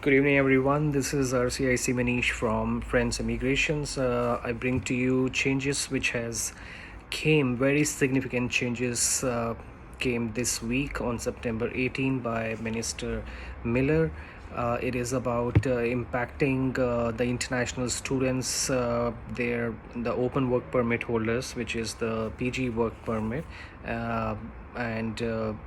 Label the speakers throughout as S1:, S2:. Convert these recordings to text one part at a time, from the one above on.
S1: Good evening, everyone. This is RCIC Manish from Friends Immigrations. I bring to you changes which has came very significant changes came this week on September 18 by Minister Miller. It is about impacting the international students, the open work permit holders, which is the PG work permit, and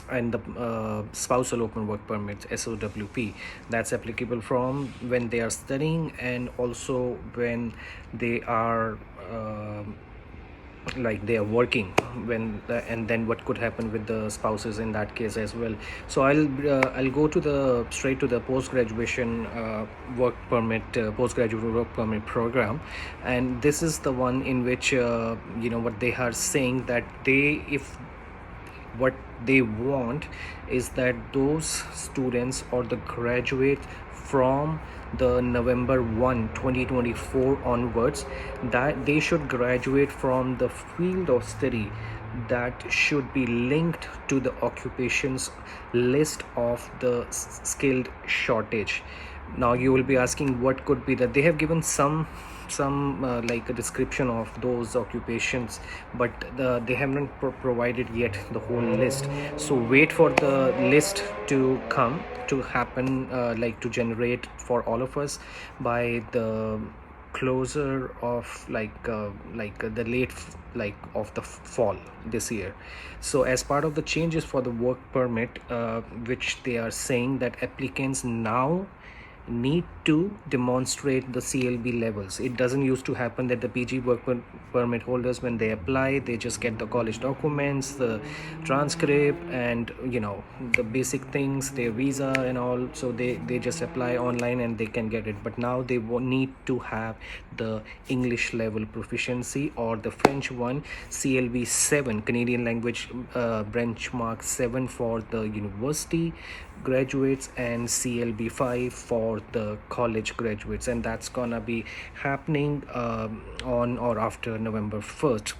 S1: and the spousal open work permits SOWP, that's applicable from when they are studying and also when they are they are working and then what could happen with the spouses in that case as well. So I'll go to the straight to the post graduation work permit postgraduate work permit program, and this is the one in which what they are saying, that what they want is that those students or the graduates from the November 1, 2024 onwards, that they should graduate from the field of study that should be linked to the occupations list of the skilled shortage. Now you will be asking what could be that. They have given some like a description of those occupations, but they have not provided yet the whole list. So wait for the list to come to happen, to generate for all of us by the closer of the late of the fall this year. So as part of the changes for the work permit, which they are saying that applicants now need to demonstrate the CLB levels. It doesn't used to happen that the PG work permit holders, when they apply, they just get the college documents, the transcript, and the basic things, their visa and all. So they just apply online and they can get it. But now they need to have the English level proficiency, or the French one, CLB 7, Canadian language benchmark 7 for the university graduates, and CLB 5 for the college graduates, and that's gonna be happening on or after November 1st.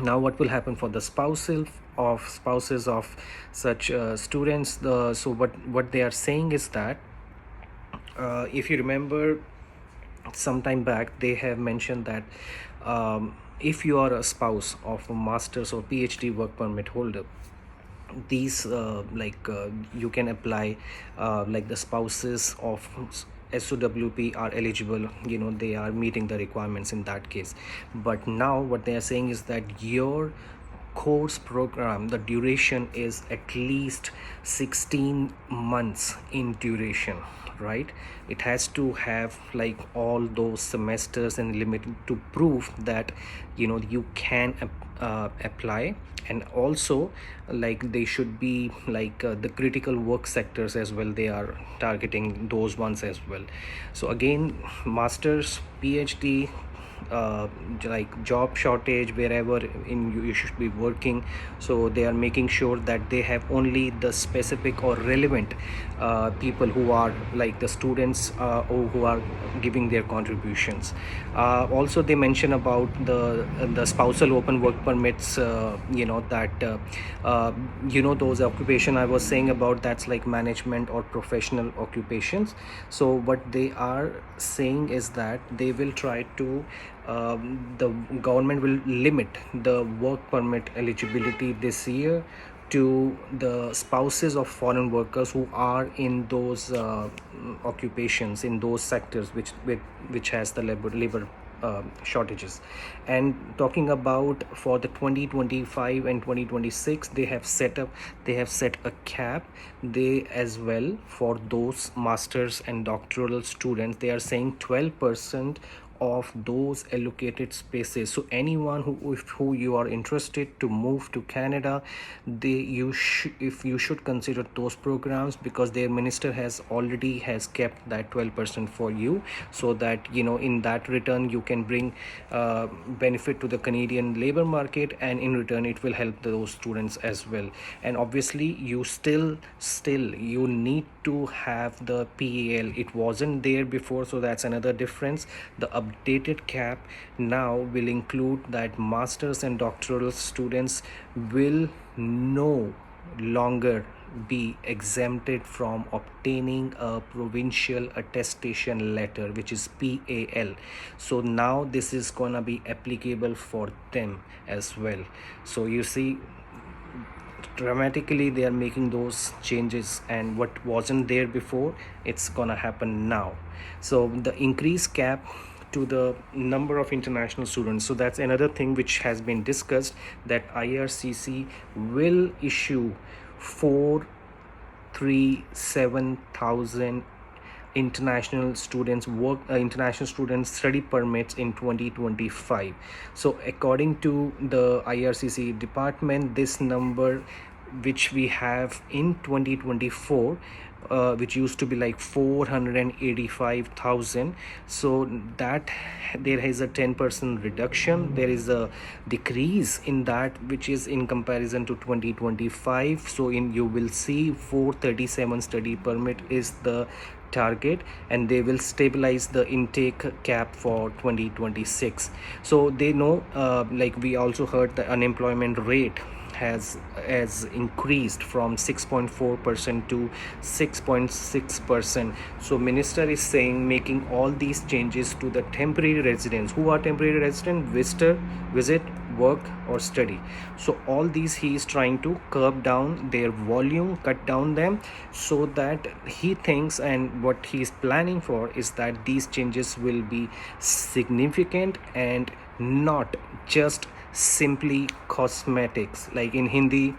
S1: Now what will happen for the spouses of such students? So what they are saying is that if you remember some time back, they have mentioned that if you are a spouse of a master's or PhD work permit holder, these you can apply, the spouses of SOWP are eligible, they are meeting the requirements in that case. But now what they are saying is that your course program, the duration is at least 16 months in duration, right? It has to have all those semesters and limit to prove that you can apply. And also they should be the critical work sectors as well, they are targeting those ones as well. So again, masters, PhD, job shortage wherever you should be working, so they are making sure that they have only the specific or relevant people who are the students or who are giving their contributions. Also they mention about the spousal open work permits, those occupation I was saying about, that's like management or professional occupations. So what they are saying is that they will try to the government will limit the work permit eligibility this year to the spouses of foreign workers who are in those occupations, in those sectors which has the labor shortages. And talking about for the 2025 and 2026, they have set a cap, they as well, for those masters and doctoral students. They are saying 12% of those allocated spaces. So anyone who you are interested to move to Canada, if you should consider those programs, because their minister has kept that 12% for you, so that in that return you can bring benefit to the Canadian labor market, and in return it will help those students as well. And obviously you still you need to have the PAL. It wasn't there before, so that's another difference. The updated cap now will include that masters and doctoral students will no longer be exempted from obtaining a provincial attestation letter, which is PAL. So now this is gonna be applicable for them as well. So you see, dramatically they are making those changes, and what wasn't there before, it's gonna happen now. So the increased cap to the number of international students, so that's another thing which has been discussed, that IRCC will issue 437,000 international students study permits in 2025. So according to the IRCC department, this number which we have in 2024, which used to be like 485,000, so that there is a 10% reduction, there is a decrease in that, which is in comparison to 2025. So you will see 437 study permit is the target, and they will stabilize the intake cap for 2026. So they know, like we also heard, the unemployment rate has increased from 6.4% to 6.6%. So minister is saying, making all these changes to the temporary residents. Who are temporary resident? Visit, work or study. So all these he is trying to curb down their volume, cut down them, so that he thinks, and what he is planning for is that these changes will be significant and not just simply cosmetics. Like in Hindi,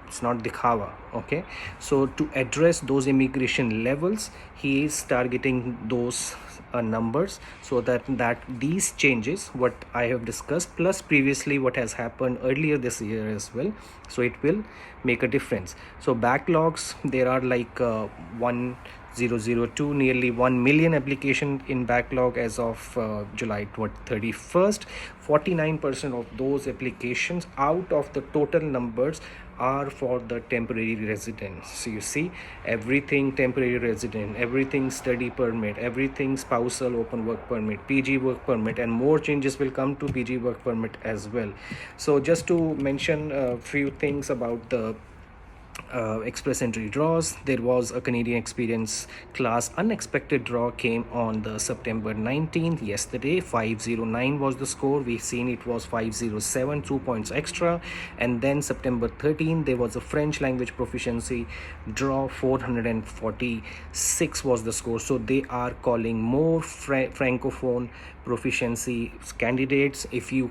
S1: it's not dikhawa. Okay, so to address those immigration levels, he is targeting those numbers, so that these changes what I have discussed, plus previously what has happened earlier this year as well, so it will make a difference. So backlogs, there are like 1002, nearly 1 million application in backlog as of July 31st. 49% of those applications out of the total numbers are for the temporary residents. So you see, everything temporary resident, everything study permit, everything spousal open work permit, PG work permit, and more changes will come to PG work permit as well. So just to mention a few things about the express entry draws, there was a Canadian experience class unexpected draw came on the September 19th, yesterday. 509 was the score. We've seen it was 507, 2 points extra. And then September 13th, there was a French language proficiency draw. 446 was the score. So they are calling more francophone proficiency candidates. If you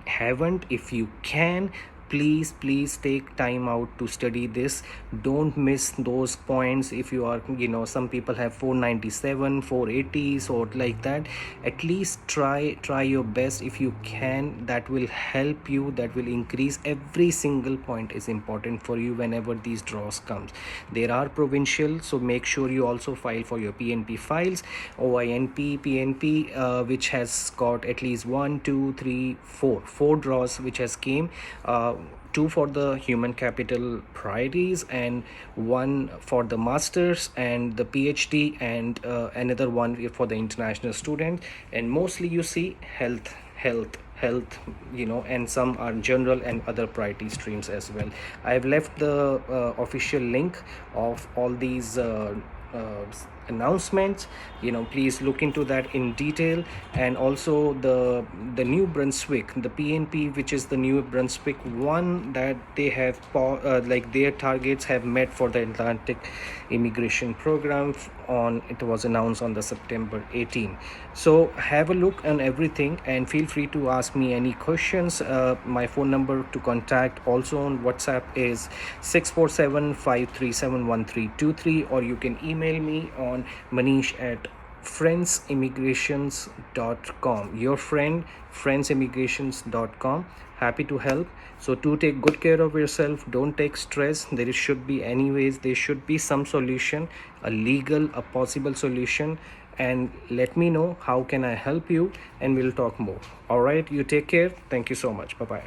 S1: haven't, if you can, please take time out to study this. Don't miss those points. If you are, some people have 497, 480s or like that, at least try your best if you can. That will help you, that will increase. Every single point is important for you whenever these draws comes. There are provincial, so make sure you also file for your PNP files. OINP, PNP, which has got at least 4 draws which has came. 2 for the human capital priorities, and 1 for the masters and the PhD, and another one for the international student. And mostly you see health, and some are general and other priority streams as well. I have left the official link of all these announcements. Please look into that in detail. And also the New Brunswick, the PNP, which is the New Brunswick one, that they have like their targets have met for the Atlantic immigration program it was announced on the September 18. So have a look on everything, and feel free to ask me any questions. My phone number to contact also on WhatsApp is 647-537-1323, or you can email me on Manish at friendsimmigrations.com. Your friend, friendsimmigrations.com. Happy to help. So to take good care of yourself, don't take stress. There should be some solution, a legal, a possible solution. And let me know how can I help you, and we'll talk more. All right, you take care. Thank you so much. Bye-bye.